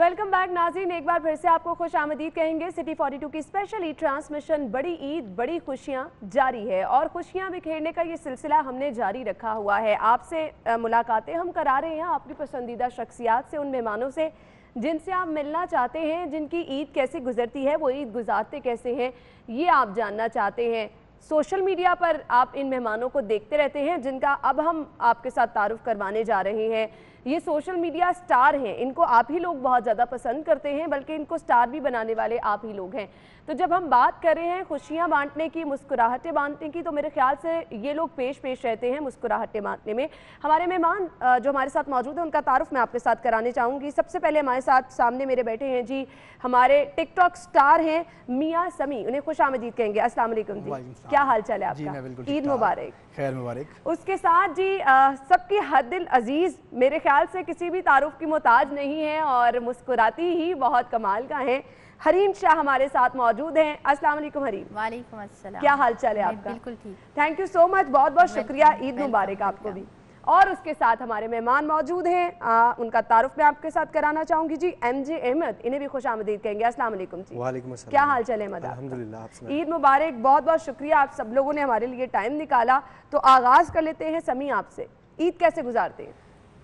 Welcome back नाज़रीन, एक बार फिर से आपको खुश आमदीद कहेंगे। सिटी 42 की स्पेशल ईद ट्रांसमिशन बड़ी ईद बड़ी खुशियां जारी है और खुशियां बिखेरने का ये सिलसिला हमने जारी रखा हुआ है। आपसे मुलाकातें हम करा रहे हैं अपनी पसंदीदा शख्सियात से, उन मेहमानों से जिनसे आप मिलना चाहते हैं, जिनकी ईद कैसे गुजरती है, वो ईद गुजारते कैसे हैं, ये आप जानना चाहते हैं। सोशल मीडिया पर आप इन मेहमानों को देखते रहते हैं जिनका अब हम आपके साथ तारुफ करवाने जा रहे हैं। ये सोशल मीडिया स्टार हैं, इनको आप ही लोग बहुत ज़्यादा पसंद करते हैं, बल्कि इनको स्टार भी बनाने वाले आप ही लोग हैं। तो जब हम बात कर रहे हैं खुशियां बांटने की, मुस्कुराहटें बांटने की, तो मेरे ख्याल से ये लोग पेश रहते हैं मुस्कुराहटें बांटने में। हमारे मेहमान जो हमारे साथ मौजूद हैं उनका तारुफ मैं आपके साथ कराने चाहूँगी। सबसे पहले हमारे साथ सामने मेरे बैठे हैं जी हमारे टिकटॉक स्टार हैं मियाँ समी, उन्हें खुश आमदीद कहेंगे। अस्सलाम वालेकुम जी, क्या हाल चाल है आपका? ईद मुबारक। खैर मुबारक। उसके साथ जी सबकी हद दिल अजीज, मेरे ख्याल से किसी भी तारुफ की मोहताज नहीं है और मुस्कुराती ही बहुत कमाल का है, हरीम शाह हमारे साथ मौजूद हैं। अस्सलाम वालेकुम हरीम। वालेकुम अस्सलाम। क्या हाल चाल है आपका? बिल्कुल ठीक। थैंक यू सो मच, बहुत बहुत शुक्रिया। ईद मुबारक आपको भी। और उसके साथ हमारे मेहमान मौजूद हैं, उनका तारुफ मैं आपके साथ कराना चाहूंगी जी MJ अहमद, इन्हें भी खुश आमदीद कहेंगे। अस्सलाम वालेकुम जी। वालेकुम अस्सलाम। क्या हाल चाल है अहमद? अल्हम्दुलिल्लाह, आप सुनाएं। ईद मुबारक, बहुत बहुत शुक्रिया, आप सब लोगों ने हमारे लिए टाइम निकाला। तो आगाज कर लेते हैं समी आपसे, ईद कैसे गुजारते हैं?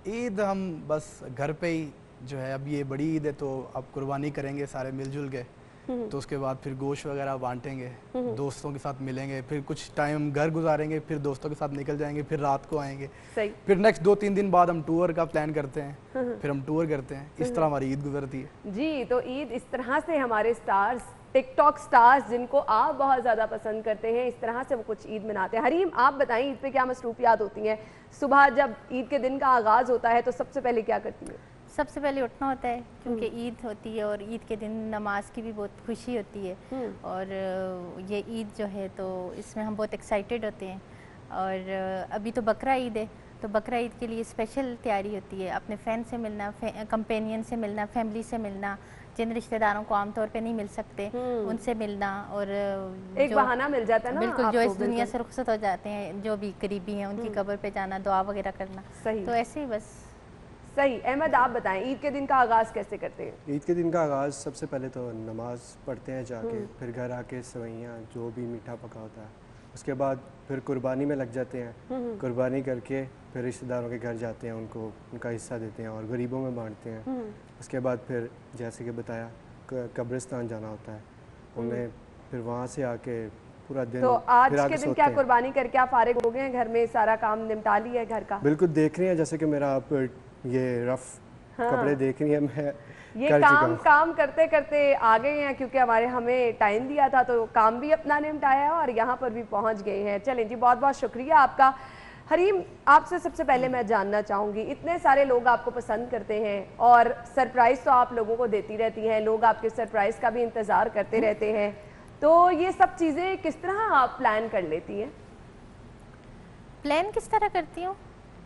ईद हम बस घर पे ही जो है, अब ये बड़ी ईद है तो अब कुर्बानी करेंगे सारे मिलजुल के, तो उसके बाद फिर गोश्त वगैरह बांटेंगे, दोस्तों के साथ मिलेंगे, फिर कुछ टाइम घर गुजारेंगे, फिर दोस्तों के साथ निकल जाएंगे, फिर रात को आएंगे। सही। फिर नेक्स्ट 2-3 दिन बाद हम टूर का प्लान करते हैं, फिर हम टूर करते हैं। इस तरह हमारी ईद गुजरती है जी। तो ईद इस तरह से हमारे स्टार्स, टिकटॉक स्टार्स जिनको आप बहुत ज़्यादा पसंद करते हैं, इस तरह से वो कुछ ईद मनाते हैं। हरीम, आप बताएं ईद पे क्या मसरूफियात होती हैं? सुबह जब ईद के दिन का आगाज़ होता है तो सबसे पहले क्या करती है? सबसे पहले उठना होता है क्योंकि ईद होती है और ईद के दिन नमाज की भी बहुत खुशी होती है और ये ईद जो है तो इसमें हम बहुत एक्साइटेड होते हैं। और अभी तो बकरा ईद है, तो बकरा ईद के लिए स्पेशल तैयारी होती है, अपने फ्रेंड से मिलना, कंपेनियन से मिलना, फैमिली से मिलना, जिन रिश्तेदारों को आमतौर पे नहीं मिल सकते उनसे मिलना, और एक बहाना मिल जाता है ना बिल्कुल, जो इस दुनिया से रुखसत हो जाते हैं, जो भी करीबी हैं उनकी कब्र पे जाना, दुआ वगैरह करना। सही। तो ऐसे ही बस। सही। अहमद, आप बताएं ईद के दिन का आगाज़ कैसे करते हैं? ईद के दिन का आगाज़ सबसे पहले तो नमाज पढ़ते हैं जाके, फिर घर आके सवैयाँ जो भी मीठा पका होता है, उसके बाद फिर कुर्बानी में लग जाते हैं। कुर्बानी करके फिर रिश्तेदारों के घर जाते हैं, उनको उनका हिस्सा देते हैं और गरीबों में बांटते हैं। उसके बाद फिर जैसे कि बताया कब्रिस्तान जाना होता है, उन्हें फिर वहाँ से आके पूरा दिन। तो आज के दिन क्या कुर्बानी करके आप फारिग हो गए हैं? घर में सारा काम निपटा लिया है घर का? बिल्कुल, देख रही हैं जैसे कि मेरा आप ये रफ कपड़े देख रही है, मैं ये काम करते करते आ गए हैं क्योंकि हमें टाइम दिया था तो काम भी अपना निपटाया है और यहाँ पर भी पहुँच गए हैं। चलें जी, बहुत बहुत शुक्रिया आपका। हरीम, आपसे सबसे पहले मैं जानना चाहूँगी, इतने सारे लोग आपको पसंद करते हैं और सरप्राइज़ तो आप लोगों को देती रहती हैं, लोग आपके सरप्राइज़ का भी इंतज़ार करते रहते हैं, तो ये सब चीज़ें किस तरह आप प्लान कर लेती हैं? प्लान किस तरह करती हूँ?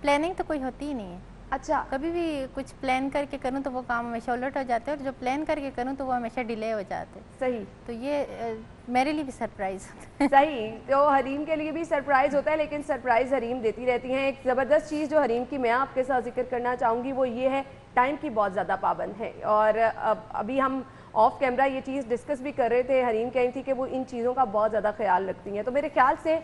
प्लानिंग तो कोई होती ही नहीं है। अच्छा। कभी भी कुछ प्लान करके करूँ तो वो काम हमेशा उलट हो जाते हैं और जो प्लान करके करूँ तो वो हमेशा डिले हो जाते हैं। सही। तो ये मेरे लिए भी सरप्राइज होता है। सही। तो हरीम के लिए भी सरप्राइज होता है, लेकिन सरप्राइज हरीम देती रहती हैं। एक ज़बरदस्त चीज़ जो हरीम की मैं आपके साथ जिक्र करना चाहूँगी वो ये है, टाइम की बहुत ज़्यादा पाबंद है। और अभी हम ऑफ कैमरा ये चीज़ डिस्कस भी कर रहे थे, हरीम कह रही थी कि वो इन चीज़ों का बहुत ज़्यादा ख्याल रखती हैं। तो मेरे ख्याल से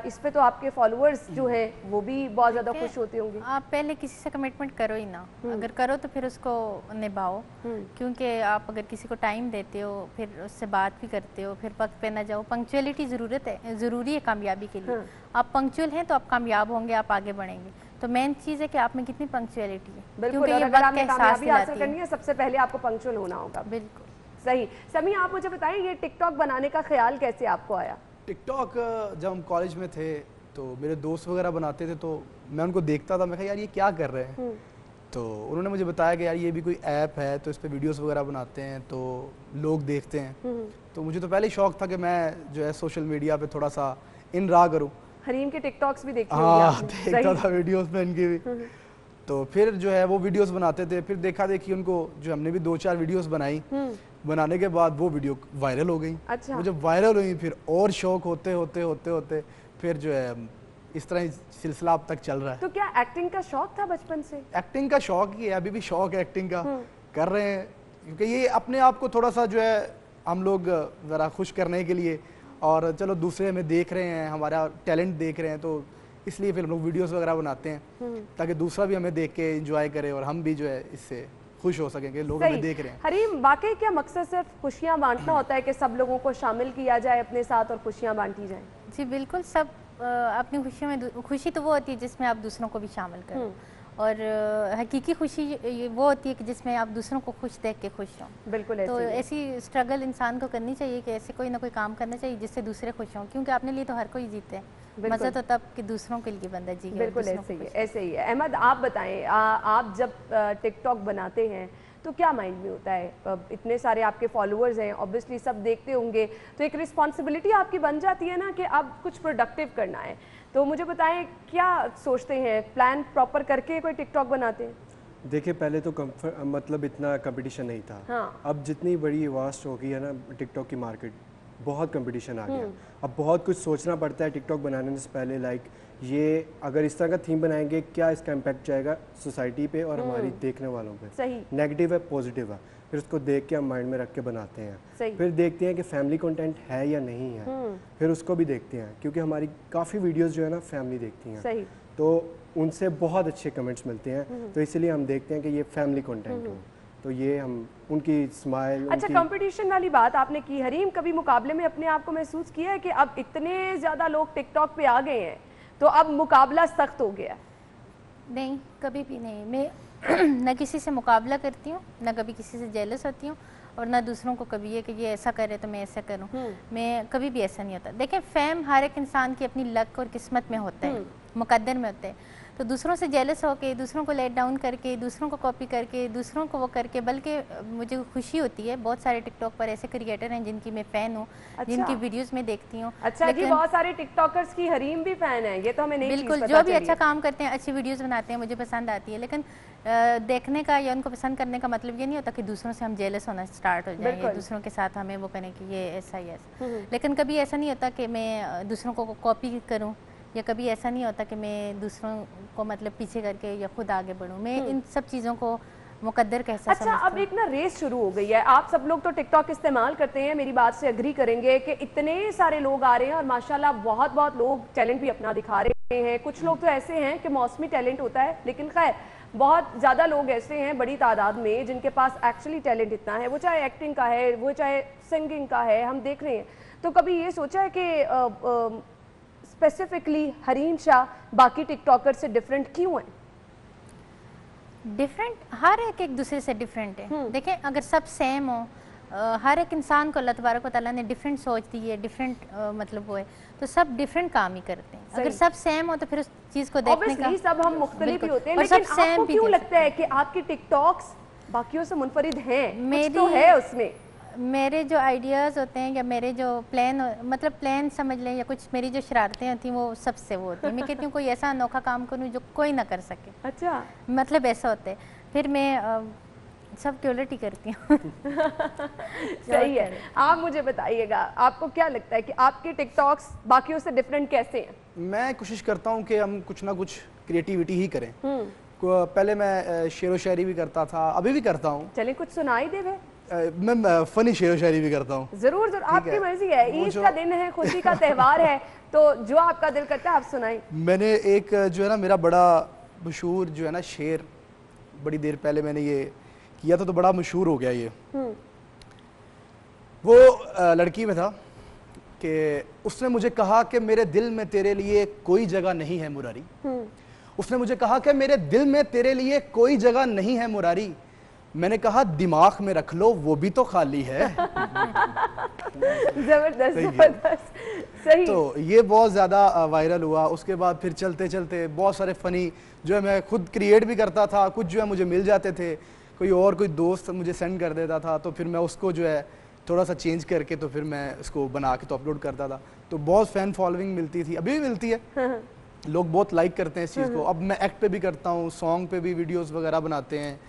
इस पे तो आपके फॉलोअर्स जो हैं वो भी बहुत ज़्यादा खुश होते होंगे। आप पहले किसी से कमिटमेंट करो ही ना, अगर करो तो फिर उसको निभाओ, क्योंकि आप अगर किसी को टाइम देते हो, फिर उससे बात भी करते हो, फिर वक्त पे ना जाओ। पंक्चुअलिटी ज़रूरी है कामयाबी के लिए। आप पंक्चुअल हैं तो आप कामयाब होंगे, आप आगे बढ़ेंगे। तो मेन चीज़ है कि आप में कितनी पंक्चुअलिटी है। बिल्कुल, और अगर आपने कामयाबी हासिल करनी है सबसे पहले आपको पंक्चुअल होना होगा। बिल्कुल सही। समी, आप मुझे बताएं ये टिकटॉक बनाने का ख्याल कैसे आपको आया? टिकटॉक जब हम कॉलेज में थे तो मेरे दोस्त वगैरह बनाते थे, तो मैं उनको देखता था, मैं कहा यार ये क्या कर रहे हैं। तो उन्होंने मुझे बताया कि यार ये भी कोई ऐप है, तो इस पर वीडियोस वगैरह बनाते हैं तो लोग देखते हैं। तो मुझे तो पहले ही शौक था कि मैं जो है सोशल मीडिया पे थोड़ा सा इन रहा करूँ। हरीम के टिकटॉक्स भी देखते हाँ, देखता था वीडियोस में इनकी भी। तो फिर जो है वो वीडियोस बनाते थे, फिर देखा देखी उनको जो हमने भी 2-4 वीडियोस बनाई, बनाने के बाद वो वीडियो वायरल हो गई। अच्छा। वो जब वायरल हुई फिर और शौक होते होते होते होते फिर जो है इस तरह सिलसिला अब तक चल रहा है। तो क्या एक्टिंग का शौक था बचपन से? एक्टिंग का शौक ही है, अभी भी शौक है एक्टिंग का, कर रहे हैं क्योंकि ये अपने आप को थोड़ा सा जो है हम लोग ज़रा खुश करने के लिए, और चलो दूसरे हमें देख रहे हैं, हमारा टैलेंट देख रहे हैं, तो इसलिए फिर हम लोग वीडियोस वगैरह बनाते हैं ताकि दूसरा भी हमें देख के एंजॉय करे और हम भी जो है इससे खुश हो सकेंगे, लोग हमें देख रहे हैं। हरीम, वाकई क्या मकसद सिर्फ खुशियाँ बांटना होता है कि सब लोगों को शामिल किया जाए अपने साथ और खुशियाँ बांटी जाएं? जी बिल्कुल, सब अपनी खुशियों में, खुशी तो वो होती है जिसमें आप दूसरों को भी शामिल करो, और हकीकी खुशी वो होती है कि जिसमें आप दूसरों को खुश देख के खुश हो। बिल्कुल तो ऐसी स्ट्रगल इंसान को करनी चाहिए कि ऐसे कोई ना कोई काम करना चाहिए जिससे दूसरे खुश हों, क्योंकि अपने लिए तो हर कोई जीते हैं, मज़ा तो तब कि दूसरों के लिए बंदा जी। बिल्कुल ऐसे ही है, ऐसे ही है। अहमद, आप बताएं, आप जब टिकटॉक बनाते हैं तो क्या माइंड में होता है? इतने सारे आपके फॉलोअर्स हैं, ऑब्वियसली सब देखते होंगे, तो एक रिस्पॉन्सिबिलिटी आपकी बन जाती है ना कि अब कुछ प्रोडक्टिव करना है। तो मुझे बताएं, क्या सोचते हैं, प्लान प्रॉपर करके कोई टिकटॉक बनाते हैं? देखिए पहले तो मतलब इतना कंपटीशन नहीं था। हाँ। अब जितनी बड़ी वास्ट हो गई है ना टिकटॉक की मार्केट, बहुत कंपटीशन आ गया। अब बहुत कुछ सोचना पड़ता है टिकटॉक बनाने से पहले, लाइक ये अगर इस तरह का थीम बनाएंगे क्या इसका इम्पैक्ट जाएगा सोसाइटी पे और हमारी देखने वालों पे। सही। नेगेटिव है, पॉजिटिव है, फिर उसको देख के हम माइंड में रख के बनाते हैं। सही। फिर देखते हैं कि फैमिली कंटेंट है या नहीं है, फिर उसको भी देखते हैं, क्योंकि हमारी काफ़ी वीडियोस जो है ना फैमिली देखती हैं। सही। तो उनसे बहुत अच्छे कमेंट्स मिलते हैं, तो इसीलिए हम देखते हैं कि ये फैमिली कंटेंट हो, तो ये हम उनकी स्माइल। अच्छा, कंपटीशन वाली बात आपने की, हरीम, कभी मुकाबले में अपने आप को महसूस किया है कि अब इतने ज़्यादा लोग टिकटॉक पे आ गए हैं तो अब मुकाबला सख्त हो गया? नहीं, कभी भी नहीं। मैं न किसी से मुकाबला करती हूँ, न कभी किसी से जेलस होती हूँ, और ना दूसरों को कभी ये कि ये ऐसा करे तो मैं ऐसा करूँ। मैं कभी भी ऐसा नहीं होता। देखें, फेम हर एक इंसान की अपनी लक और किस्मत में होता है, मुकद्दर में होता है। तो दूसरों से जेलस होके, दूसरों को लेट डाउन करके, दूसरों को कॉपी करके, दूसरों को वो करके, बल्कि मुझे खुशी होती है, बहुत सारे टिकटॉक पर ऐसे क्रिएटर हैं जिनकी मैं फ़ैन हूँ। अच्छा। जिनकी वीडियोस में देखती हूँ। अच्छा जी, बहुत सारे टिकटॉकर्स की हरीम भी फ़ैन है, ये तो हमें नहीं। बिल्कुल, जो भी अच्छा काम करते हैं, अच्छी वीडियोस बनाते हैं, मुझे पसंद आती है, लेकिन देखने का या उनको पसंद करने का मतलब ये नहीं होता कि दूसरों से हम जेलस होना स्टार्ट हो जाए या दूसरों के साथ हमें वो करें कि ये ऐसा ही ऐसा। लेकिन कभी ऐसा नहीं होता कि मैं दूसरों को कॉपी करूँ, या कभी ऐसा नहीं होता कि मैं दूसरों को मतलब पीछे करके या खुद आगे बढ़ूं। मैं इन सब चीज़ों को मुकद्दर का एहसास। अच्छा, अब एक ना रेस शुरू हो गई है, आप सब लोग तो टिकटॉक इस्तेमाल करते हैं, मेरी बात से एग्री करेंगे कि इतने सारे लोग आ रहे हैं और माशाल्लाह बहुत बहुत लोग टैलेंट भी अपना दिखा रहे हैं। कुछ लोग तो ऐसे हैं कि मौसमी टैलेंट होता है, लेकिन खैर बहुत ज़्यादा लोग ऐसे हैं बड़ी तादाद में जिनके पास एक्चुअली टैलेंट इतना है, वो चाहे एक्टिंग का है, वो चाहे सिंगिंग का है, हम देख रहे हैं। तो कभी ये सोचा है कि स्पेसिफिकली हरीम शाह बाकी टिकटॉकर से डिफरेंट क्यों है? डिफरेंट, हर एक दूसरे से डिफरेंट है। देखें, अगर सब सेम हो, हर एक इंसान को अल्लाह तबारक व तआला ने डिफरेंट सोच दी है, डिफरेंट मतलब वो है, तो सब डिफरेंट काम ही करते हैं। अगर सब सेम हो तो फिर उस चीज़ को देखने का, सब हम मुख्तलिफ ही होते हैं, लेकिन आपको क्यों लगता है कि आपकी टिकटॉक्स बाकियों से मुनफरिद हैं? मेरी तो है उसमें, मेरे जो आइडियाज़ होते हैं या मेरे जो प्लान, मतलब प्लान समझ लें, या कुछ मेरी जो शरारतें होती हैं वो सबसे वो होती हैं। मैं कहती हूँ कोई ऐसा अनोखा काम करूँ जो कोई ना कर सके। अच्छा, मतलब ऐसा होता है, फिर मैं सब क्वालिटी करती हूँ। सही है। आप मुझे बताइएगा, आपको क्या लगता है कि आपके टिकटॉक्स बाकियों से डिफरेंट कैसे हैं? मैं कोशिश करता हूँ कि हम कुछ ना कुछ क्रिएटिविटी ही करें। पहले मैं शेर व शायरी भी करता था, अभी भी करता हूँ। चलिए कुछ सुनाई दे भाई। मैं फनी शेर व शायरी भी करता हूँ। जरूर जरूर, आपकी मर्जी है, ईद का दिन है, खुशी का त्यौहार है, तो जो आपका दिल करता है आप सुनाइए। मैंने एक जो है ना मेरा बड़ा मशहूर जो है ना शेर, बड़ी देर पहले मैंने ये किया था तो बड़ा मशहूर हो गया ये। वो लड़की में था कि उसने मुझे कहा कि मेरे दिल में तेरे लिए कोई जगह नहीं है मुरारी। उसने मुझे कहा कि मेरे दिल में तेरे लिए कोई जगह नहीं है मुरारी। मैंने कहा दिमाग में रख लो, वो भी तो खाली है। जबरदस्त जबरदस्त, सही। तो ये बहुत ज़्यादा वायरल हुआ। उसके बाद फिर चलते चलते बहुत सारे फ़नी जो है मैं खुद क्रिएट भी करता था, कुछ जो है मुझे मिल जाते थे, कोई दोस्त मुझे सेंड कर देता था, तो फिर मैं उसको जो है थोड़ा सा चेंज करके तो फिर मैं उसको बना के तो अपलोड करता था। तो बहुत फ़ैन फॉलोइंग मिलती थी, अभी भी मिलती है। लोग बहुत लाइक करते हैं इस चीज़ को। अब मैं एक्ट पे भी करता हूँ, सॉन्ग पे भी वीडियोस वगैरह बनाते हैं,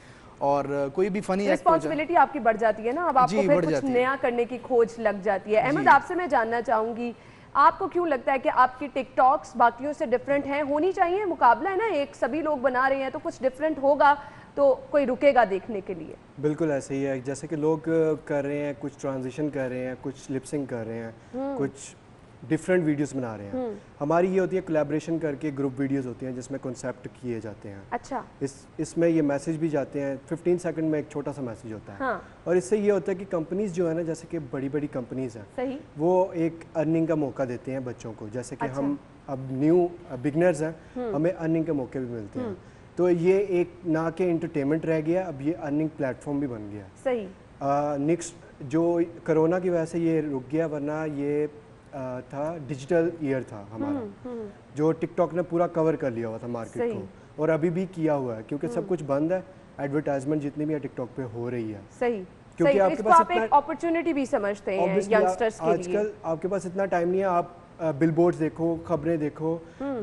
और कोई भी फनी रिस्पॉन्सिबिलिटी आपकी बढ़ जाती है ना, अब आपको फिर कुछ नया करने की खोज लग जाती है। अहमद, आपसे मैं जानना चाहूँगी, आपको क्यों लगता है कि आपकी टिकटॉक्स बाकियों से डिफरेंट हैं? होनी चाहिए, मुकाबला है ना, एक सभी लोग बना रहे हैं तो कुछ डिफरेंट होगा, तो कोई रुकेगा देखने के लिए। बिल्कुल ऐसे ही है, जैसे कि लोग कर रहे हैं, कुछ ट्रांजिशन कर रहे हैं, कुछ लिपसिंग कर रहे हैं, कुछ डिफरेंट वीडियोस बना रहे हैं। हमारी ये होती है कोलैबोरेशन करके ग्रुप वीडियोस होती हैं जिसमें कॉन्सेप्ट किए जाते हैं। अच्छा। इसमें ये मैसेज भी जाते हैं, 15 सेकंड में एक छोटा सा मैसेज होता है। हाँ। और इससे ये होता है कि कंपनीज जो है ना, जैसे कि बड़ी बड़ी कंपनीज हैं, सही। वो एक अर्निंग का मौका देते हैं बच्चों को। जैसे कि अच्छा। हम अब न्यू बिगनर्स हैं, हमें अर्निंग के मौके भी मिलते हैं। तो ये एक ना के एंटरटेनमेंट रह गया, अब ये अर्निंग प्लेटफॉर्म भी बन गया। सही। नेक्स्ट जो कोरोना की वजह से ये रुक गया, वरना ये था डिजिटल ईयर था हमारा, जो टिकटॉक ने पूरा कवर कर लिया हुआ था मार्केट को, और अभी भी किया हुआ है क्योंकि सब कुछ बंद है। एडवर्टाइजमेंट जितनी भी है टिकटॉक पे हो रही है। सही। क्योंकि सही। आपके इसको पास आप एक अपॉर्चुनिटी भी समझते हैं यंगस्टर्स के लिए। आजकल आपके पास इतना टाइम नहीं है, आप बिलबोर्ड्स देखो, खबरें देखो,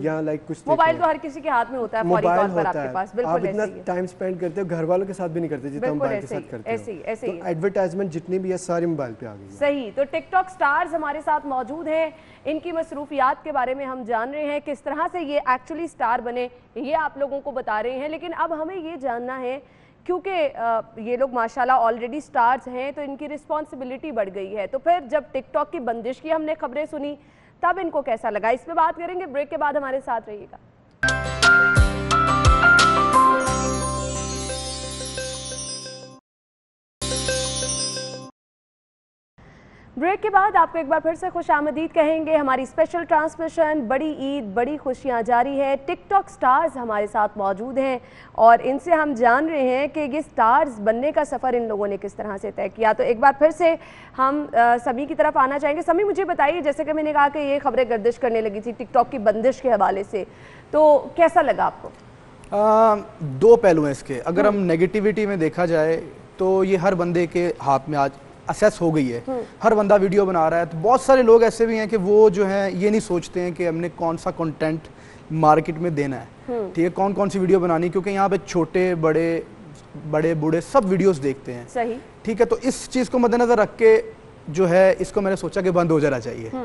या लाइक कुछ मोबाइल तो हर किसी के हाथ में होता है, फौरी तौर पर आपके पास। बिल्कुल आप इतना ऐसे ही है। टाइम स्पेंड करते हो घर वालों के साथ भी नहीं करते जितना मोबाइल के साथ करते ऐसे ही, ऐसे हो। ही। तो एडवर्टाइजमेंट जितनी भी है सारी मोबाइल पे आ गई है। सही। तो टिकटॉक स्टार्स हमारे साथ मौजूद हैं, इनकी मसरूफियात के बारे में हम जान रहे हैं, किस तरह से ये एक्चुअली स्टार बने ये आप लोगों को बता रहे हैं। लेकिन अब हमें ये जानना है, क्योंकि ये लोग माशाल्लाह ऑलरेडी स्टार्स हैं, तो इनकी रिस्पॉन्सिबिलिटी बढ़ गई है। तो फिर जब टिकटॉक की बंदिश की हमने खबरें सुनी तब इनको कैसा लगा, इस पे बात करेंगे। ब्रेक के बाद हमारे साथ रहिएगा। ब्रेक के बाद आपको एक बार फिर से खुशामदीद कहेंगे। हमारी स्पेशल ट्रांसमिशन बड़ी ईद बड़ी खुशियां जारी है। टिकटॉक स्टार्स हमारे साथ मौजूद हैं और इनसे हम जान रहे हैं कि ये स्टार्स बनने का सफ़र इन लोगों ने किस तरह से तय किया। तो एक बार फिर से हम समी की तरफ आना चाहेंगे। समी, मुझे बताइए, जैसे कि मैंने कहा कि ये खबरें गर्दिश करने लगी थी टिकटॉक की बंदिश के हवाले से, तो कैसा लगा आपको? दो पहलू हैं इसके। अगर हम नेगेटिविटी में देखा जाए तो ये हर बंदे के हाथ में आज असेस हो गई है। हर बंदा वीडियो बना रहा है, तो बहुत सारे लोग ऐसे भी हैं कि वो जो है ये नहीं सोचते हैं कि हमने कौन सा कंटेंट मार्केट में देना है, ठीक है, कौन कौन सी वीडियो बनानी, क्योंकि यहाँ पे छोटे बड़े बूढ़े सब वीडियोस देखते हैं। सही। ठीक है, तो इस चीज़ को मद्देनजर रख के जो है इसको मैंने सोचा कि बंद हो जाना चाहिए।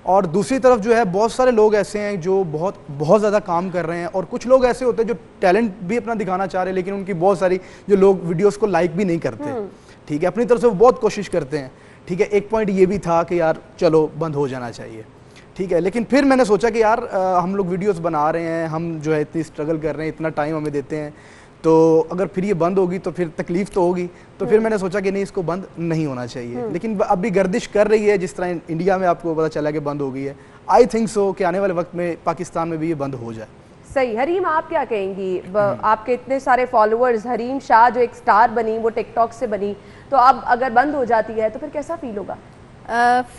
और दूसरी तरफ जो है बहुत सारे लोग ऐसे हैं जो बहुत ज़्यादा काम कर रहे हैं, और कुछ लोग ऐसे होते हैं जो टैलेंट भी अपना दिखाना चाह रहे हैं, लेकिन उनकी बहुत सारी जो लोग वीडियोस को लाइक भी नहीं करते। ठीक है, अपनी तरफ से वो बहुत कोशिश करते हैं। ठीक है, एक पॉइंट ये भी था कि यार चलो बंद हो जाना चाहिए। ठीक है, लेकिन फिर मैंने सोचा कि यार हम लोग वीडियोस बना रहे हैं, हम जो है इतनी स्ट्रगल कर रहे हैं, इतना टाइम हमें देते हैं, तो अगर फिर ये बंद होगी तो फिर तकलीफ तो होगी। तो फिर मैंने सोचा कि नहीं, इसको बंद नहीं होना चाहिए। लेकिन अब भी गर्दिश कर रही है, जिस तरह इंडिया में आपको पता चला कि बंद हो गई है। आई थिंक सो कि आने वाले वक्त में पाकिस्तान में भी ये बंद हो जाए। सही। हरीम, आप क्या कहेंगी? आपके इतने सारे फॉलोअर्स, हरीम शाह जो एक स्टार बनी वो टिकटॉक से बनी, तो अब अगर बंद हो जाती है तो फिर कैसा फील होगा?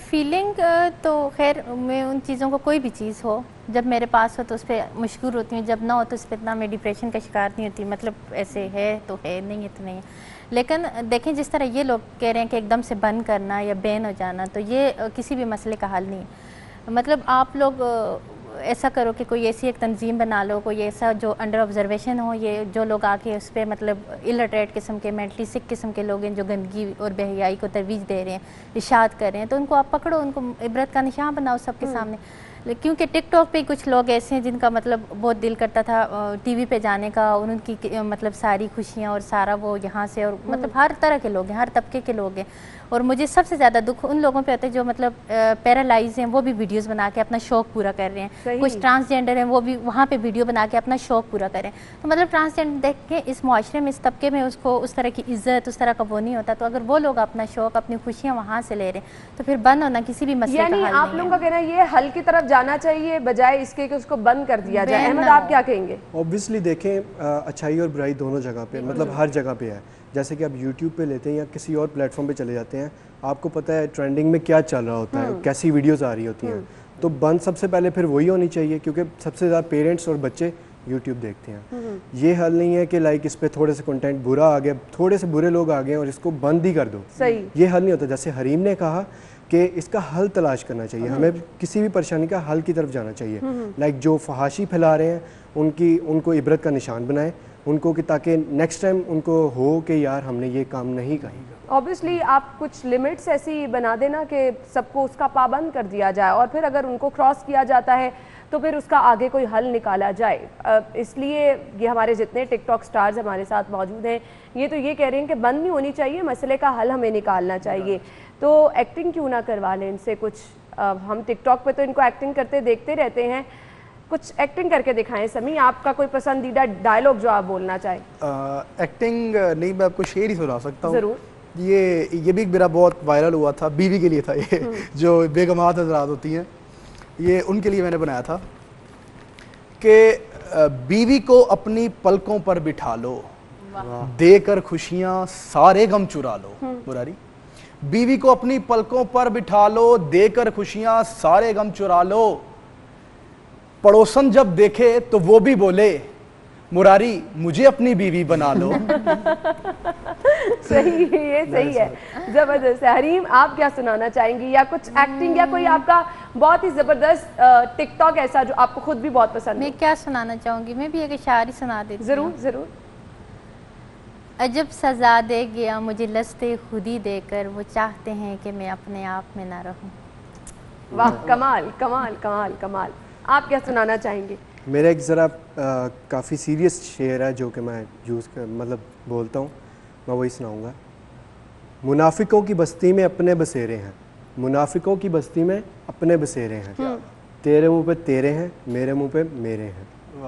फीलिंग तो खैर मैं उन चीज़ों को, कोई भी चीज़ हो जब मेरे पास हो तो उस पर मशहूर होती हूँ, जब ना हो तो उस पर इतना मैं डिप्रेशन का शिकार नहीं होती। मतलब ऐसे है तो है, नहीं है तो नहीं है। लेकिन देखें जिस तरह ये लोग कह रहे हैं कि एकदम से बंद करना या बैन हो जाना, तो ये किसी भी मसले का हल नहीं है। मतलब आप लोग ऐसा करो कि कोई ऐसी एक तंजीम बना लो, कोई ऐसा जो अंडर ऑब्जर्वेशन हो, ये जो लोग आके उस पर मतलब इलिटरेट किस्म के, मेंटली सिक किस्म के लोग हैं जो गंदगी और बेहयाई को तरवीज दे रहे हैं, इशाद कर रहे हैं, तो उनको आप पकड़ो, उनको इबरत का निशान बनाओ सबके सामने। क्योंकि टिकटॉक पे कुछ लोग ऐसे हैं जिनका मतलब बहुत दिल करता था टीवी पे जाने का, और उनकी मतलब सारी खुशियाँ और सारा वो यहाँ से, और मतलब हर तरह के लोग हैं, हर तबके के लोग हैं। और मुझे सबसे ज़्यादा दुख उन लोगों पे होता है जो मतलब पैरालाइज हैं, वो भी वीडियोस बना के अपना शौक़ पूरा कर रहे हैं। कुछ ट्रांसजेंडर हैं, वो भी वहाँ पे वीडियो बना के अपना शौक़ पूरा करें। तो मतलब ट्रांसजेंडर देख के इस मुआशरे में, इस तबके में उसको उस तरह की इज्जत, उस तरह का वो नहीं होता। तो अगर वो लोग अपना शौक़, अपनी खुशियाँ वहाँ से ले रहे हैं, तो फिर बंद होना किसी भी मसले का हल नहीं है। आप लोगों का कहना है ये हल की तरफ जाना चाहिए बजाय इसके कि उसको बंद कर दिया जाए। अहमद, आप क्या कहेंगे? ऑब्वियसली देखें, अच्छाई और बुराई दोनों जगह पे, मतलब हर जगह पे है। जैसे कि आप यूट्यूब पे लेते हैं या किसी और प्लेटफॉर्म पे चले जाते हैं, आपको पता है ट्रेंडिंग में क्या चल रहा होता है, कैसी वीडियोस आ रही होती हैं। तो बंद सबसे पहले फिर वही होनी चाहिए, क्योंकि सबसे ज़्यादा पेरेंट्स और बच्चे यूट्यूब देखते हैं। ये हल नहीं है कि लाइक इस पे थोड़े से कंटेंट बुरा आ गया, थोड़े से बुरे लोग आ गए और इसको बंद ही कर दो। सही। ये हल नहीं होता। जैसे हरीम ने कहा कि इसका हल तलाश करना चाहिए, हमें किसी भी परेशानी का हल की तरफ जाना चाहिए। लाइक जो फहाशी फैला रहे हैं उनको इबरत का निशान बनाएं, उनको कि ताकि नेक्स्ट टाइम उनको हो कि यार हमने ये काम नहीं किया। ऑब्वियसली आप कुछ लिमिट्स ऐसी बना देना कि सबको उसका पाबंद कर दिया जाए, और फिर अगर उनको क्रॉस किया जाता है तो फिर उसका आगे कोई हल निकाला जाए। इसलिए ये हमारे जितने टिकटॉक स्टार्स हमारे साथ मौजूद हैं ये तो ये कह रहे हैं कि बंद नहीं होनी चाहिए, मसले का हल हमें निकालना चाहिए। तो एक्टिंग क्यों ना करवा लें इनसे कुछ, हम टिकटॉक पे तो इनको एक्टिंग करते देखते रहते हैं, कुछ एक्टिंग करके दिखाएं। समी, आपका कोई पसंदीदा डायलॉग जो आप बोलना चाहें? एक्टिंग नहीं, मैं आपको शेर ही सुना सकता हूँ। ज़रूर। ये भी मेरा बहुत वायरल हुआ था, बीवी के लिए था ये जो बेगमात हजरात होती हैं, ये उनके लिए मैंने बनाया था कि बीवी को अपनी पलकों पर बिठा लो, देकर खुशियां सारे गम चुरा लो। मुरारी, बीवी को अपनी पलकों पर बिठा लो, देकर खुशियां सारे गम चुरा लो, पड़ोसन जब देखे तो वो भी बोले मुरारी मुझे अपनी बीवी बना लो। सही है, ये सही है, जबरदस्त है। हरीम, आप क्या सुनाना चाहेंगी, या कुछ एक्टिंग या कोई आपका बहुत ही जबरदस्त टिकटॉक ऐसा जो आपको खुद भी बहुत पसंद है? मैं क्या सुनाना चाहूँगी, मैं भी एक इशारा सुना देती हूँ। जरूर जरूर। अजब सजा दे गया मुझे लस्ते खुदी देकर, वो चाहते हैं कि मैं अपने आप में ना रहूं। वाह, कमाल कमाल कमाल कमाल। आप क्या सुनाना चाहेंगे? मेरा एक ज़रा काफ़ी सीरियस शेर है जो कि मैं मतलब बोलता हूँ, मैं वही सुनाऊँगा। मुनाफिकों की बस्ती में अपने बसेरे हैं, मुनाफिकों की बस्ती में अपने बसेरे हैं, तेरे मुंह पे तेरे हैं, मेरे मुंह पे मेरे हैं।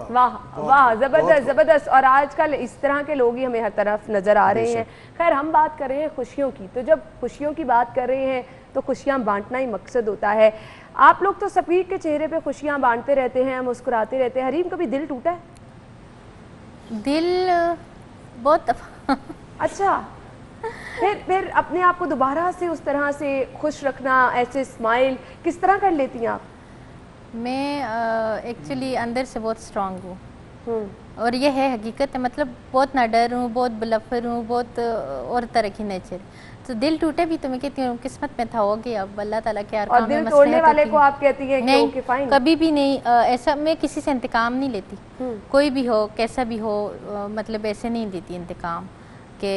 वाह वाह, जबरदस्त जबरदस्त। और आजकल इस तरह के लोग ही हमें हर तरफ नजर आ रहे हैं। खैर, हम बात कर रहे हैं खुशियों की, तो जब खुशियों की बात कर रहे हैं तो खुशियां बांटना ही मकसद होता है। आप लोग तो सभी के चेहरे पे खुशियां बांटते रहते हैं, मुस्कुराते रहते हैं। हरीम, कभी दिल टूटा है? दिल बहुत अच्छा, फिर अपने आप को दोबारा से उस तरह से खुश रखना, ऐसे स्माइल किस तरह कर लेती हैं आप? मैं एक्चुअली अंदर से बहुत स्ट्रांग हूँ, और ये है हकीकत है, मतलब बहुत नडर हूँ, बहुत ब्लफर हूँ, बहुत और तरह की नेचर। तो दिल टूटे भी तो मैं कहती हूँ किस्मत में था, हो गया, अब अल्लाह ताला के और दिल तोड़ने वाले को आप कहती हैं कि ओके फाइन? कभी भी नहीं। ऐसा मैं किसी से इंतकाम नहीं लेती, कोई भी हो कैसा भी हो, मतलब ऐसे नहीं देती इंतकाम के,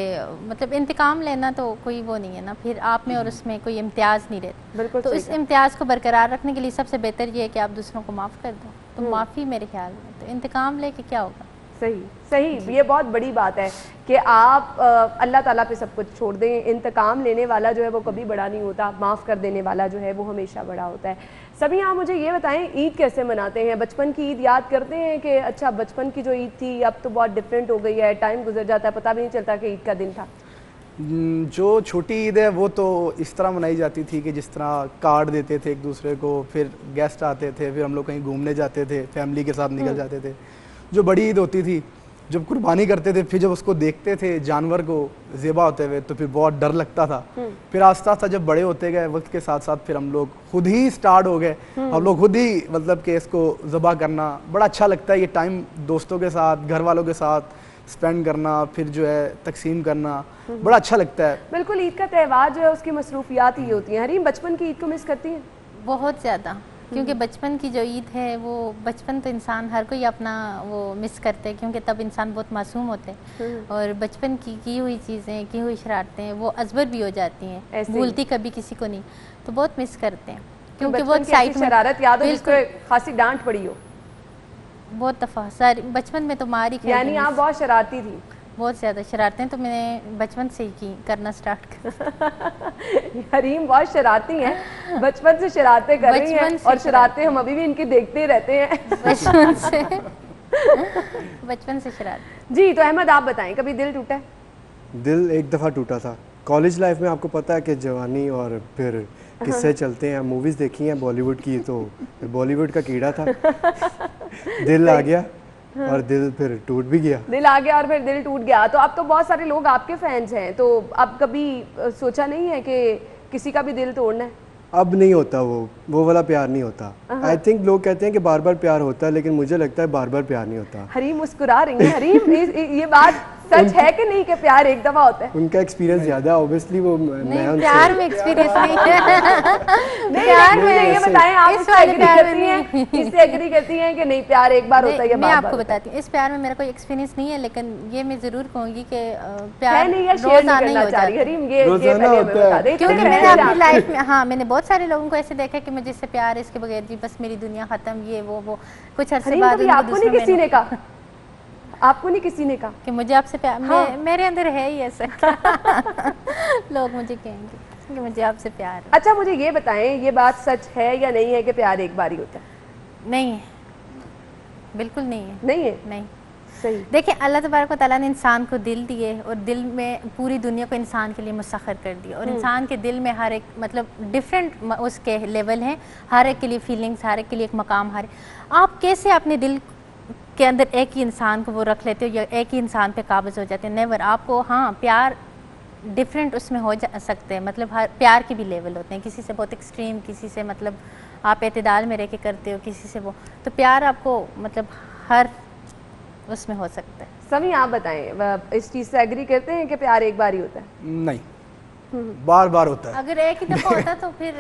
मतलब इंतकाम लेना तो कोई वो नहीं है ना, फिर आप में और उसमें कोई इम्तियाज़ नहीं रहता। तो इस इम्तियाज़ को बरकरार रखने के लिए सबसे बेहतर ये है कि आप दूसरों को माफ़ कर दो, तो माफ़ी मेरे ख्याल में, तो इंतकाम लेके क्या होगा। सही सही, ये बहुत बड़ी बात है कि आप अल्लाह ताला पे सब कुछ छोड़ दें। इंतकाम लेने वाला जो है वो कभी बड़ा नहीं होता, माफ़ कर देने वाला जो है वो हमेशा बड़ा होता है। सभी आप मुझे ये बताएं, ईद कैसे मनाते हैं? बचपन की ईद याद करते हैं कि अच्छा बचपन की जो ईद थी अब तो बहुत डिफरेंट हो गई है, टाइम गुजर जाता है, पता भी नहीं चलता कि ईद का दिन था? जो छोटी ईद है वो तो इस तरह मनाई जाती थी कि जिस तरह कार्ड देते थे एक दूसरे को, फिर गेस्ट आते थे, फिर हम लोग कहीं घूमने जाते थे, फैमिली के साथ निकल जाते थे। जो बड़ी ईद होती थी, जब कुर्बानी करते थे, फिर जब उसको देखते थे जानवर को ज़िबा होते हुए तो फिर बहुत डर लगता था। फिर आस्ता आस्ता जब बड़े होते गए वक्त के साथ साथ फिर हम लोग खुद ही स्टार्ट हो गए, हम लोग खुद ही मतलब कि इसको ज़िबा करना बड़ा अच्छा लगता है। ये टाइम दोस्तों के साथ, घर वालों के साथ स्पेंड करना, फिर जो है तकसीम करना, बड़ा अच्छा लगता है। बिल्कुल, ईद का त्यौहार जो है उसकी मसरूफियात ही होती हैं। हरीम, बचपन की ईद को मिस करती हैं? बहुत ज़्यादा, क्योंकि बचपन की जो ईद है वो, बचपन तो इंसान हर कोई अपना वो मिस करते हैं, क्योंकि तब इंसान बहुत मासूम होते हैं, और बचपन की हुई चीज़ें, की हुई शरारतें वो अजबर भी हो जाती हैं, भूलती कभी किसी को नहीं, तो बहुत मिस करते हैं। क्योंकि वो एक्साइटमेंट, शरारत याद हो जिसको खासी डांट पड़ी हो? बहुत दफ़ा सारी बचपन में तो मारी खाई। यानी आप बहुत शरारती थी? बहुत ज़्यादा शरारतें तो मैंने बचपन से ही करना स्टार्ट कर। हरीम बहुत शरारती हैं, बचपन से शरारतें कर रही हैं, और शरारतें हम अभी भी इनकी देखते ही रहते हैं। बचपन से शरारत। जी, तो अहमद आप बताएं, कभी दिल टूटा है? दिल एक दफ़ा टूटा था कॉलेज लाइफ में। आपको पता है कि जवानी और फिर किस्से चलते हैं, मूवीज़ देखी हैं बॉलीवुड की, तो बॉलीवुड का कीड़ा था, दिल आ गया और दिल फिर टूट भी गया। दिल आ गया और फिर दिल टूट गया। तो अब तो बहुत सारे लोग आपके फैंस हैं, तो अब कभी सोचा नहीं है कि किसी का भी दिल तोड़ना है? अब नहीं होता, वो वाला प्यार नहीं होता। आई थिंक लोग कहते हैं कि बार बार प्यार होता है, लेकिन मुझे लगता है बार बार प्यार नहीं होता। हरीम मुस्कुरा रही है। हरीम, ये बात सच है कि नहीं कि प्यार एक दफा होता है? उनका एक्सपीरियंस ज़्यादा ऑब्वियसली वो नहीं, प्यार में एक्सपीरियंस नहीं है। प्यार में ये बताएं आप इससे एग्री करती हैं, इससे एग्री करती हैं कि नहीं प्यार एक बार होता है या मैं आपको बताती हूँ, इस प्यार में मेरा कोई एक्सपीरियंस नहीं है, लेकिन ये मैं जरूर कहूँगी कि प्यार रोजाना नहीं हो जाता, क्योंकि मैंने अपनी लाइफ में, हाँ, मैंने बहुत सारे लोगों को ऐसे देखा कि मुझे इससे प्यार, इसके बगैर जी बस मेरी दुनिया खत्म, ये वो कुछ अर्से बाद आपको नहीं किसी ने कहा, आपको नहीं किसी ने कहा कि मुझे आपसे प्यार, हाँ। मेरे अंदर है ही ऐसा लोग मुझे कहेंगे कि मुझे आपसे प्यार है। अच्छा मुझे ये बताएं, ये बात सच है या नहीं है कि प्यार एक बार ही होता है? नहीं है, बिल्कुल नहीं है। नहीं है? नहीं। सही। देखिए अल्लाह तबारक व तआला ने इंसान को दिल दिए और दिल में पूरी दुनिया को इंसान के लिए मुसख्खर कर दिया, और इंसान के दिल में हर एक मतलब डिफरेंट उसके लेवल हैं, हर एक के लिए फीलिंग्स, हर एक के लिए एक मकाम, हर आप कैसे अपने दिल के अंदर एक ही इंसान को वो रख लेते हो या एक ही इंसान पे काबिज हो जाते हैं? नेवर। आपको हाँ प्यार डिफरेंट उसमें हो जा सकते हैं, मतलब हर प्यार के भी लेवल होते हैं, किसी से बहुत एक्सट्रीम, किसी से मतलब आप एतदाल में रह के करते हो, किसी से वो, तो प्यार आपको मतलब हर उसमें हो सकता है। सभी आप बताएं, इस चीज़ से एग्री करते हैं कि प्यार एक बार ही होता है? नहीं, बार बार होता है। अगर एक ही दफा होता तो फिर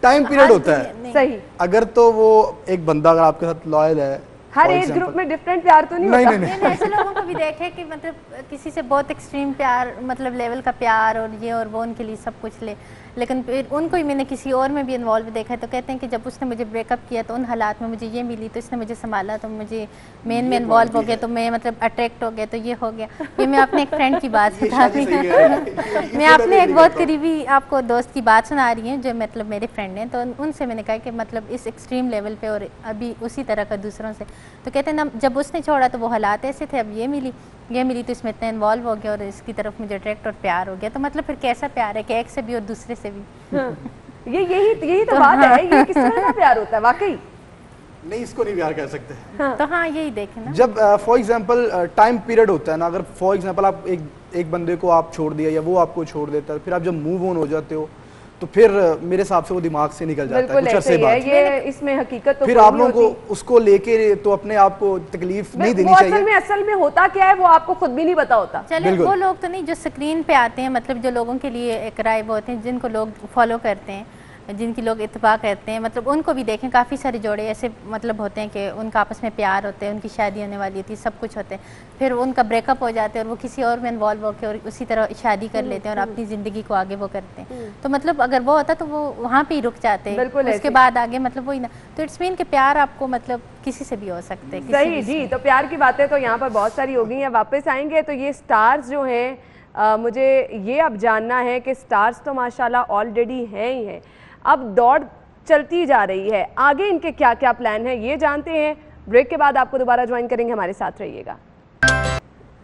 टाइम पीरियड होता है। सही। अगर तो वो एक बंदा अगर आपके साथ लॉयल है, हर एज ग्रुप में डिफरेंट प्यार तो नहीं होता? नहीं, ऐसे लोगों को भी देखे कि मतलब किसी से बहुत एक्सट्रीम प्यार, मतलब लेवल का प्यार और ये और वो उनके लिए सब कुछ ले, लेकिन फिर उनको ही मैंने किसी और में भी इन्वॉल्व देखा है, तो कहते हैं कि जब उसने मुझे ब्रेकअप किया तो उन हालात में मुझे ये मिली, तो इसने मुझे संभाला, तो मुझे मेन में इन्वॉल्व हो गया, तो मैं मतलब अट्रैक्ट हो गया, तो ये हो गया। ये मैं अपने एक फ्रेंड की बात बता रही हूँ, मैं अपने एक बहुत करीबी आपको दोस्त की बात सुना रही हूँ जो मतलब मेरे फ्रेंड हैं, तो उनसे मैंने कहा कि मतलब इस एक्सट्रीम लेवल पे और अभी उसी तरह का दूसरों से, तो कहते हैं ना जब उसने छोड़ा तो वो हालात ऐसे थे, अब ये मिली तो इसमें इतना इन्वॉल्व हो गया और इसकी तरफ मुझे अट्रैक्ट और प्यार हो गया, तो मतलब फिर कैसा प्यार है कि एक से भी और दूसरे से भी। हाँ। यही तो बात है, ये किस तरह का प्यार होता है वाकई? नहीं, इसको नहीं प्यार कह सकते। हाँ। तो हाँ यही देखें ना, जब फॉर एग्जांपल टाइम पीरियड होता है ना, अगर फॉर एग्जांपल आप एक बंदे को आप छोड़ दिया या वो आपको छोड़ देता है, फिर आप जब मूव ऑन हो जाते हो तो फिर मेरे हिसाब से वो दिमाग से निकल जाता है कुछ अरसे बाद। ये इसमें हकीकत तो फिर आप लोगों को उसको लेके तो अपने आप को तकलीफ नहीं देनी चाहिए। असल में होता क्या है वो आपको खुद भी नहीं पता होता। चले वो लोग तो नहीं जो स्क्रीन पे आते हैं, मतलब जो लोगों के लिए एक राय वो होते हैं, जिनको लोग फॉलो करते हैं, जिनकी लोग इत्तबा करते हैं, मतलब उनको भी देखें, काफ़ी सारे जोड़े ऐसे मतलब होते हैं कि उनका आपस में प्यार होते हैं, उनकी शादी होने वाली होती है, सब कुछ होते हैं, फिर उनका ब्रेकअप हो जाते हैं और वो किसी और में इन्वॉल्व होकर और उसी तरह शादी कर लेते हैं और अपनी ज़िंदगी को आगे वो करते हैं। तो मतलब अगर वो होता तो वो वहाँ पे ही रुक जाते हैं, उसके बाद आगे मतलब वही ना, तो इट्स मीन कि प्यार आपको मतलब किसी से भी हो सकते हैं। सही जी, तो प्यार की बातें तो यहाँ पर बहुत सारी हो गई हैं। वापस आएंगे तो ये स्टार्स जो हैं, मुझे ये अब जानना है कि स्टार्स तो माशाल्लाह ऑलरेडी हैं ही हैं, अब दौड़ चलती जा रही है, आगे इनके क्या क्या प्लान है ये जानते हैं। ब्रेक के बाद आपको दोबारा ज्वाइन करेंगे, हमारे साथ रहिएगा।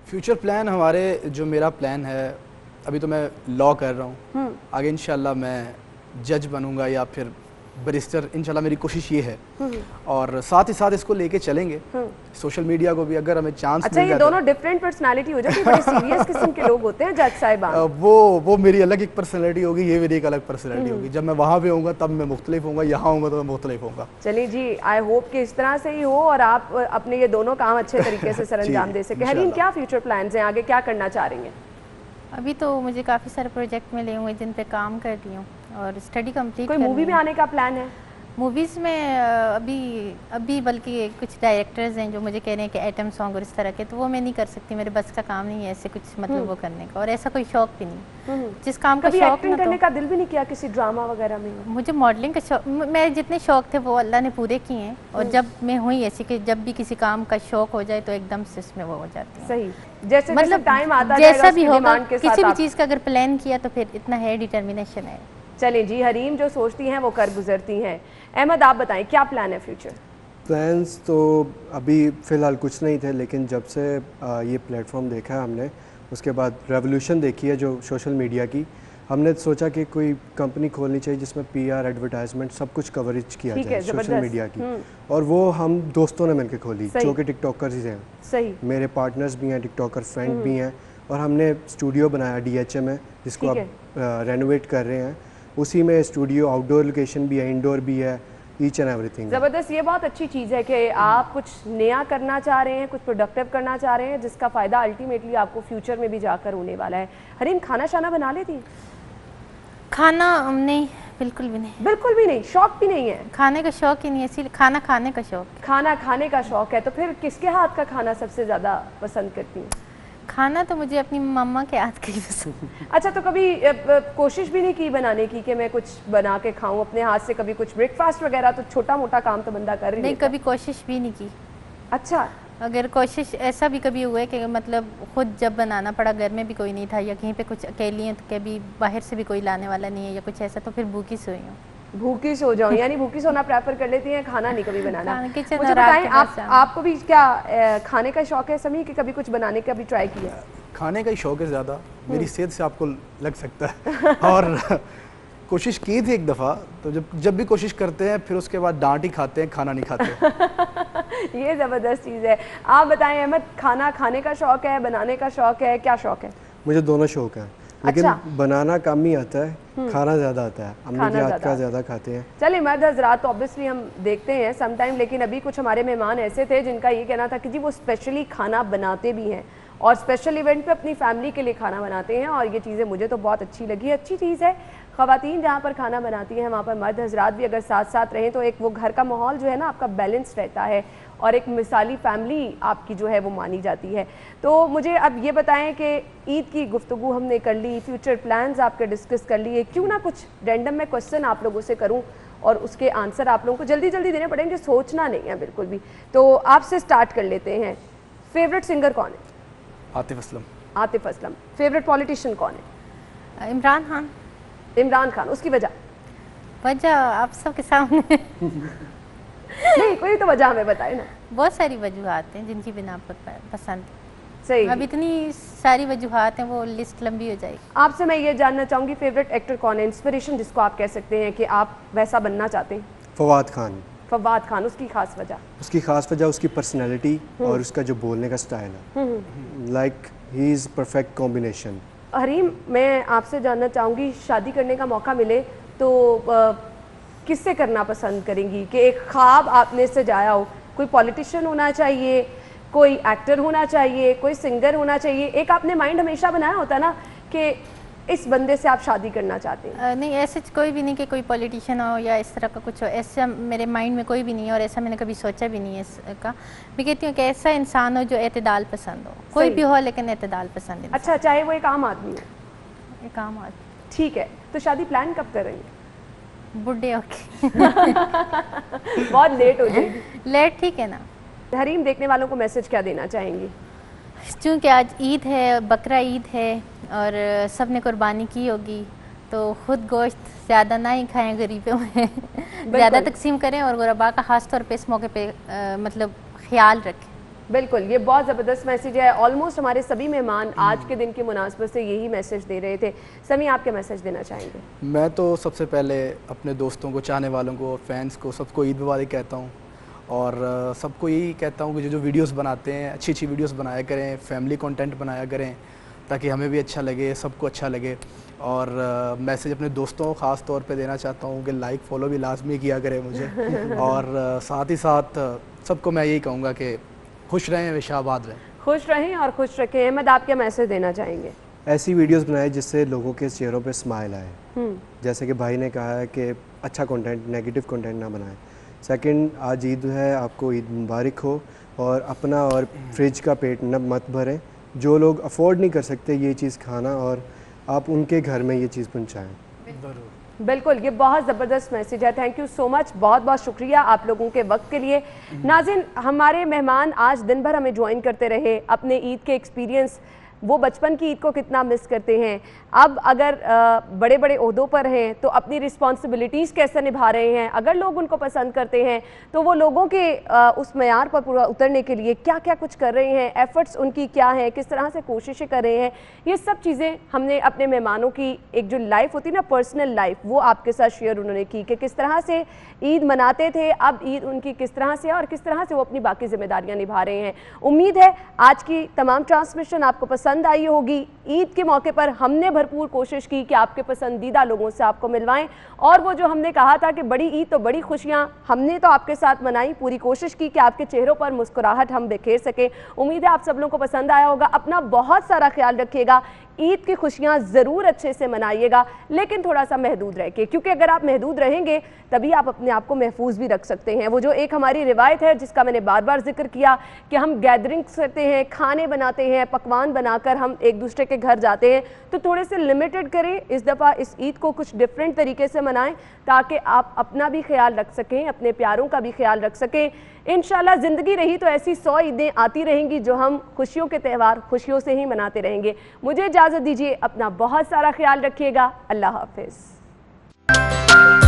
फ्यूचर प्लान हमारे, जो मेरा प्लान है, अभी तो मैं लॉ कर रहा हूँ, आगे इंशाल्लाह मैं जज बनूंगा या फिर बैरिस्टर, इंशाल्लाह मेरी कोशिश ये है, और साथ ही साथ इसको लेके चलेंगे सोशल मीडिया को भी, अगर हमें चांस अच्छा, ये दोनों डिफरेंट पर्सनालिटी हो जाती, बड़े सीरियस किस्म के लोग होते हैं जज साहिबान। वो मेरी अलग एक पर्सनालिटी होगी, ये मेरी एक अलग पर्सनालिटी होगी। जब मैं वहाँ पे होऊंगा तब मैं मुख्तलिफ होऊंगा, यहाँ होऊंगा तो मैं मुख्तलिफ होऊंगा। चलिए जी, आई होप कि इस तरह से ही हो और आप अपने ये दोनों काम अच्छे तरीके से सरअंजाम दे सके। हरीम, क्या फ्यूचर प्लान्स हैं, आगे क्या करना चाह रही हैं? अभी तो मुझे काफ़ी सारे प्रोजेक्ट मिले हुए जिन पे काम कर रही हूँ और स्टडी कंप्लीट। कोई मूवी में आने का प्लान है? मूवीज़ में अभी बल्कि कुछ डायरेक्टर्स हैं जो मुझे कह रहे हैं कि एटम सॉन्ग और इस तरह के, तो वो मैं नहीं कर सकती, मेरे बस का काम नहीं है ऐसे कुछ मतलब वो करने का, और ऐसा कोई शौक भी नहीं। जिस काम का शौक एक्टिंग करने का दिल भी नहीं किया किसी ड्रामा वगैरह में? मुझे मॉडलिंग का शौक, मेरे जितने शौक थे वो अल्लाह ने पूरे किए हैं, और जब मैं हुई ऐसी कि जब भी किसी काम का शौक हो जाए तो एकदम से इसमें वो हो जाती है। सही, जैसे मतलब टाइम आता जैसा भी होगा, किसी भी चीज़ का अगर प्लान किया तो फिर इतना है, डिटर्मिनेशन है। चलें जी, हरीम जो सोचती हैं वो कर गुजरती हैं। अहमद, आप बताएं क्या प्लान है फ्यूचर? प्लान्स तो अभी फ़िलहाल कुछ नहीं थे, लेकिन जब से ये प्लेटफॉर्म देखा है हमने, उसके बाद रेवोल्यूशन देखी है जो सोशल मीडिया की, हमने सोचा कि कोई कंपनी खोलनी चाहिए जिसमें PR, एडवर्टाइजमेंट सब कुछ कवरेज किया जाए सोशल मीडिया की, और वो हम दोस्तों ने मिलकर खोली जो कि टिकटॉकर्स ही हैं। सही, मेरे पार्टनर्स भी हैं, टिकटॉकर फ्रेंड भी हैं, और हमने स्टूडियो बनाया DHA में, जिसको अब रेनोवेट कर रहे हैं। उसी में स्टूडियो आउटडोर लोकेशन भी है, इंडोर भी है, ईच एंड एवरीथिंग। ज़बरदस्त, ये बहुत अच्छी चीज़ है कि आप कुछ नया करना चाह रहे हैं, कुछ प्रोडक्टिव करना चाह रहे हैं, जिसका फ़ायदा अल्टीमेटली आपको फ्यूचर में भी जाकर होने वाला है। हरीम, खाना शाना बना लेती? खाना नहीं, बिल्कुल भी नहीं। बिल्कुल भी नहीं, शौक भी नहीं है? खाने का शौक ही नहीं है, इसीलिए खाना खाने का शौक। खाना खाने का शौक है, तो फिर किसके हाथ का खाना सबसे ज़्यादा पसंद करती हैं? खाना तो मुझे अपनी मम्मा के हाथ का ही पसंद। अच्छा, तो कभी कोशिश भी नहीं की बनाने की कि मैं कुछ बना के खाऊं अपने हाथ से? कभी कुछ ब्रेकफास्ट वगैरह, तो छोटा मोटा काम तो बंदा कर रही नहीं, है। कभी कोशिश भी नहीं की। अच्छा, अगर कोशिश ऐसा भी कभी हुआ है कि मतलब खुद जब बनाना पड़ा, घर में भी कोई नहीं था या कहीं पे कुछ अकेली हैं, तो कभी बाहर से भी कोई लाने वाला नहीं है या कुछ ऐसा, तो फिर भूखी सोई हूँ। भूखी सो जाऊं, यानी भूखी सोना प्रेफर कर लेती हैं, खाना नहीं कभी बनाना। खाना किचन मुझे और रात बताएं, के बाद शाम। आपको भी क्या खाने का शौक है समी, कि कभी कुछ बनाने का भी ट्राई किया? खाने का ही शौक है ज़्यादा, मेरी सेहत से आपको लग सकता है। और कोशिश की थी एक दफ़ा, तो जब भी कोशिश करते हैं फिर उसके बाद डांट ही खाते हैं, खाना नहीं खाते। ये ज़बरदस्त चीज़ है। आप बताएं अहमद, खाना खाने का शौक है, बनाने का शौक है, क्या शौक है? मुझे दोनों शौक है, लेकिन अच्छा। बनाना कम ही आता है, खाना ज़्यादा आता है। अम्मी के हाथ का ज़्यादा खाते हैं। चलिए, मर्द हजरात तो ऑब्वियसली हम देखते हैं समटाइम, लेकिन अभी कुछ हमारे मेहमान ऐसे थे जिनका ये कहना था कि जी वो स्पेशली खाना बनाते भी हैं और स्पेशल इवेंट पे अपनी फैमिली के लिए खाना बनाते हैं, और ये चीज़ें मुझे तो बहुत अच्छी लगी। अच्छी चीज़ है, ख़वातीन जहाँ पर खाना बनाती हैं वहाँ पर मर्द हजरात भी अगर साथ साथ रहें तो एक वो घर का माहौल जो है ना आपका बैलेंस रहता है और एक मिसाली फैमिली आपकी जो है वो मानी जाती है। तो मुझे अब ये बताएं कि ईद की गुफ्तगू हमने कर ली, फ्यूचर प्लान्स आपके डिस्कस कर लिए, क्यों ना कुछ रैंडम में क्वेश्चन आप लोगों से करूं और उसके आंसर आप लोगों को जल्दी जल्दी देने पड़ेंगे, सोचना नहीं है बिल्कुल भी। तो आपसे स्टार्ट कर लेते हैं, फेवरेट सिंगर कौन है? आतिफ असलम। आतिफ असलम। फेवरेट पॉलिटिशियन कौन है? इमरान खान। इमरान खान, उसकी वजह? वजह आप सबके सामने। नहीं, कोई तो वजह हमें बताए ना। बहुत सारी वजूहात हैं जिनकी बिना पर पसंद। सही। अब इतनी सारी वजूहात हैं, वो लिस्ट लंबी हो जाएगी। आपसे मैं ये जानना चाहूँगी, फेवरेट एक्टर कौन है, इंस्पिरेशन जिसको आप कह सकते हैं कि आप वैसा बनना चाहते हैं? फवाद खान। फवाद खान, उसकी खास वजह? उसकी खास वजह उसकी पर्सनैलिटी और उसका जो बोलने का स्टाइल है, like he is perfect combination. Hareem, मैं आपसे जानना चाहूँगी, शादी करने का मौका मिले तो किससे करना पसंद करेंगी? कि एक ख्वाब आपने सजाया हो, कोई पॉलिटिशियन होना चाहिए, कोई एक्टर होना चाहिए, कोई सिंगर होना चाहिए, एक आपने माइंड हमेशा बनाया होता ना कि इस बंदे से आप शादी करना चाहते हैं? नहीं, ऐसे कोई भी नहीं कि कोई पॉलिटिशियन हो या इस तरह का कुछ हो, ऐसा मेरे माइंड में कोई भी नहीं है और ऐसा मैंने कभी सोचा भी नहीं है इसका। मैं कहती हूँ कि ऐसा इंसान हो जो एतदाल पसंद हो, कोई भी हो लेकिन एतदाल पसंद है। अच्छा, चाहे वो एक आम आदमी हो? एक आम आदमी। ठीक है, तो शादी प्लान कब करेंगे? बुढ़े होके। बहुत लेट हो जाएगी। लेट ठीक है ना। हरीम, देखने वालों को मैसेज क्या देना चाहेंगी? चूँकि आज ईद है, बकरा ईद है और सब ने कुर्बानी की होगी, तो ख़ुद गोश्त ज़्यादा ना ही खाएं, गरीबों में ज़्यादा तकसीम करें और गुरबा का ख़ास तौर पे इस मौके पे मतलब ख्याल रखें। बिल्कुल, ये बहुत ज़बरदस्त मैसेज है। ऑलमोस्ट हमारे सभी मेहमान आज के दिन की मुनासबत से यही मैसेज दे रहे थे। समी, आप क्या मैसेज देना चाहेंगे? मैं तो सबसे पहले अपने दोस्तों को, चाहने वालों को, फैंस को, सबको ईद मुबारक कहता हूँ और सबको यही कहता हूँ कि जो वीडियोस बनाते हैं अच्छी अच्छी वीडियोस बनाया करें, फैमिली कंटेंट बनाया करें ताकि हमें भी अच्छा लगे, सबको अच्छा लगे। और मैसेज अपने दोस्तों को ख़ास तौर पे देना चाहता हूँ कि लाइक फॉलो भी लाजमी किया करें मुझे और साथ ही साथ सबको मैं यही कहूँगा कि खुश रहें, हमेशा आबाद रहें। खुश रहें और खुश रखें। अहमद, आप क्या मैसेज देना चाहेंगे? ऐसी वीडियोस बनाए जिससे लोगों के चेहरों पे स्माइल आए। जैसे कि भाई ने कहा है कि अच्छा कंटेंट, नेगेटिव कंटेंट ना बनाएं। सेकंड, आज ईद है, आपको ईद मुबारक हो और अपना और फ्रिज का पेट न मत भरें। जो लोग अफोर्ड नहीं कर सकते ये चीज़ खाना, और आप उनके घर में ये चीज़ पहुँचाएँ। बिल्कुल, ये बहुत ज़बरदस्त मैसेज है। थैंक यू सो मच, बहुत बहुत शुक्रिया आप लोगों के वक्त के लिए। नाज़रीन, हमारे मेहमान आज दिन भर हमें ज्वाइन करते रहे, अपने ईद के एक्सपीरियंस, वो बचपन की ईद को कितना मिस करते हैं, अब अगर बड़े बड़े ओहदों पर हैं तो अपनी रिस्पॉन्सिबिलिटीज़ कैसे निभा रहे हैं, अगर लोग उनको पसंद करते हैं तो वो लोगों के उस मयार पर पूरा उतरने के लिए क्या क्या कुछ कर रहे हैं, एफ़र्ट्स उनकी क्या हैं, किस तरह से कोशिशें कर रहे हैं, ये सब चीज़ें हमने अपने मेहमानों की एक जो लाइफ होती है ना, पर्सनल लाइफ, वो आपके साथ शेयर उन्होंने की कि किस तरह से ईद मनाते थे, अब ईद उनकी किस तरह से और किस तरह से वो अपनी बाकी जिम्मेदारियाँ निभा रहे हैं। उम्मीद है आज की तमाम ट्रांसमिशन आपको पसंद पसंद आई होगी। ईद के मौके पर हमने भरपूर कोशिश की कि आपके पसंदीदा लोगों से आपको मिलवाएं, और वो जो हमने कहा था कि बड़ी ईद तो बड़ी खुशियां, हमने तो आपके साथ मनाई, पूरी कोशिश की कि आपके चेहरों पर मुस्कुराहट हम बिखेर सके। उम्मीद है आप सब लोगों को पसंद आया होगा। अपना बहुत सारा ख्याल रखिएगा, ईद की खुशियां ज़रूर अच्छे से मनाइएगा, लेकिन थोड़ा सा महदूद रह के, क्योंकि अगर आप महदूद रहेंगे तभी आप अपने आप को महफूज भी रख सकते हैं। वो जो एक हमारी रिवायत है जिसका मैंने बार बार जिक्र किया कि हम गैदरिंग्स करते हैं, खाने बनाते हैं, पकवान बनाकर हम एक दूसरे के घर जाते हैं, तो थोड़े से लिमिटेड करें। इस दफ़ा इस ईद को कुछ डिफरेंट तरीके से मनाएं ताकि आप अपना भी ख्याल रख सकें, अपने प्यारों का भी ख्याल रख सकें। इंशाल्लाह ज़िंदगी रही तो ऐसी 100 ईदें आती रहेंगी जो हम खुशियों के त्यौहार खुशियों से ही मनाते रहेंगे। मुझे इजाज़त दीजिए, अपना बहुत सारा ख्याल रखिएगा। अल्लाह हाफिज़।